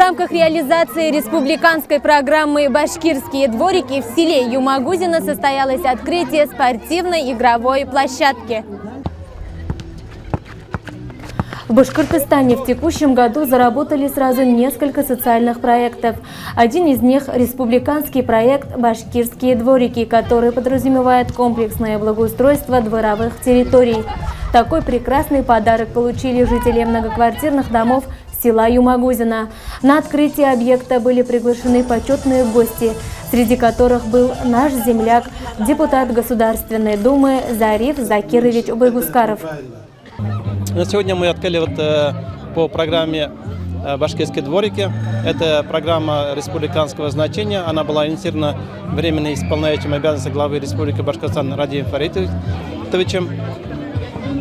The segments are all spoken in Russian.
рамках реализации республиканской программы «Башкирские дворики» в селе Юмагузино состоялось открытие спортивной игровой площадки. В Башкортостане в текущем году заработали сразу несколько социальных проектов. Один из них – республиканский проект «Башкирские дворики», который подразумевает комплексное благоустройство дворовых территорий. Такой прекрасный подарок получили жители многоквартирных домов села Юмагузино. На открытие объекта были приглашены почетные гости, среди которых был наш земляк, депутат Государственной Думы Зариф Закирович Байгускаров. Сегодня мы открыли по программе «Башкирские дворики». Это программа республиканского значения. Она была инициирована временно исполняющим обязанности главы Республики Башкортостан Радием Фаритовичем.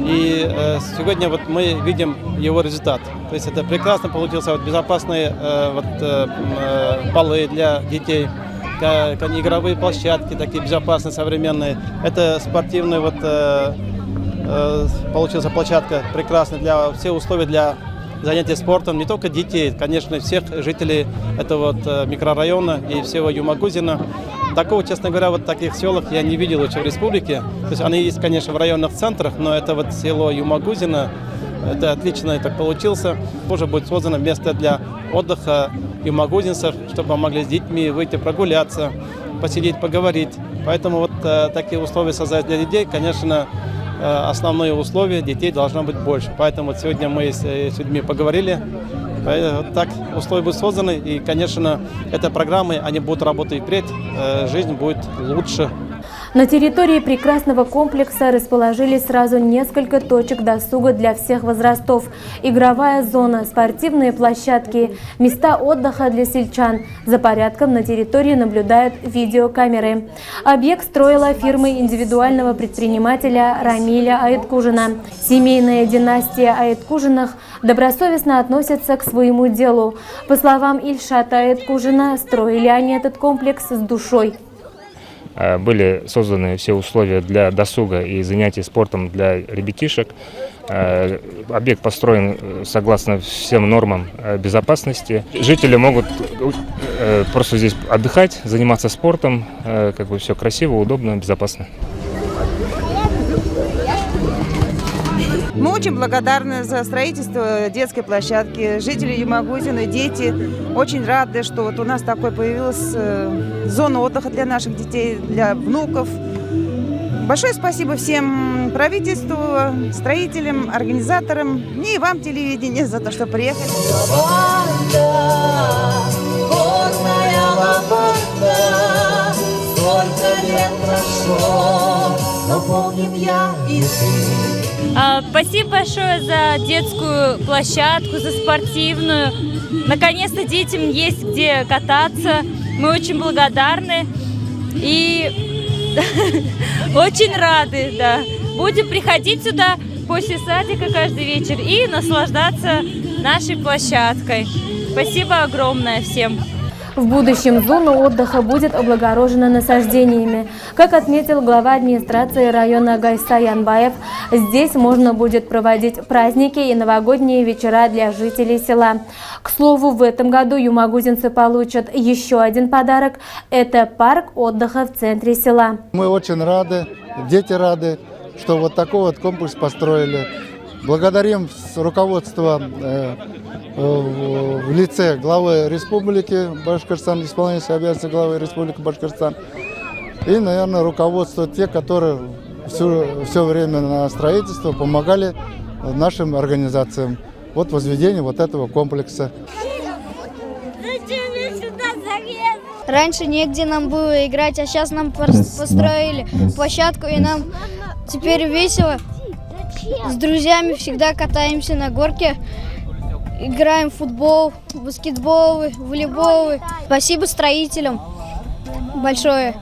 И сегодня мы видим его результат. То есть это прекрасно получился безопасные полы для детей, игровые площадки такие безопасные, современные. Это спортивная получилась площадка прекрасная, для все условия для занятия спортом не только детей, конечно, всех жителей этого микрорайона и всего Юмагузино. Такого, честно говоря, в таких селах я не видел еще в республике. То есть они есть, конечно, в районных центрах, но это село Юмагузино, это отлично так получился. Позже будет создано место для отдыха юмагузинцев, чтобы могли с детьми выйти прогуляться, посидеть, поговорить. Поэтому такие условия создать для детей, конечно, основные условия детей должно быть больше. Поэтому сегодня мы с людьми поговорили. Так условия будут созданы. И, конечно, этой программой они будут работать и впредь. Жизнь будет лучше. На территории прекрасного комплекса расположились сразу несколько точек досуга для всех возрастов. Игровая зона, спортивные площадки, места отдыха для сельчан. За порядком на территории наблюдают видеокамеры. Объект строила фирма индивидуального предпринимателя Рамиля Айткужина. Семейная династия Айткужиных добросовестно относится к своему делу. По словам Ильшата Айткужина, строили они этот комплекс с душой. Были созданы все условия для досуга и занятий спортом для ребятишек. Объект построен согласно всем нормам безопасности. Жители могут просто здесь отдыхать, заниматься спортом. Все красиво, удобно, безопасно. Мы очень благодарны за строительство детской площадки. Жители Юмагузино, дети очень рады, что у нас такой появилась зона отдыха для наших детей, для внуков. Большое спасибо всем правительству, строителям, организаторам и вам, телевидение, за то, что приехали. Спасибо большое за детскую площадку, за спортивную. Наконец-то детям есть где кататься. Мы очень благодарны и очень рады. Да. Будем приходить сюда после садика каждый вечер и наслаждаться нашей площадкой. Спасибо огромное всем. В будущем зона отдыха будет облагорожена насаждениями. Как отметил глава администрации района Гайса Янбаев, здесь можно будет проводить праздники и новогодние вечера для жителей села. К слову, в этом году юмагузинцы получат еще один подарок – это парк отдыха в центре села. Мы очень рады, дети рады, что такой комплекс построили. Благодарим руководство в лице главы Республики Башкортостан, исполняющей обязанности главы Республики Башкортостан, и, наверное, руководство те, которые все время на строительство помогали нашим организациям. Возведение этого комплекса. Раньше негде нам было играть, а сейчас нам построили площадку, и нам теперь весело. С друзьями всегда катаемся на горке, играем в футбол, баскетбол, волейбол. Спасибо строителям большое.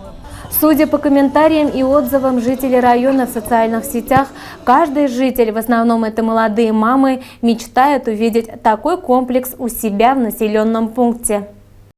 Судя по комментариям и отзывам жителей района в социальных сетях, каждый житель, в основном это молодые мамы, мечтает увидеть такой комплекс у себя в населенном пункте.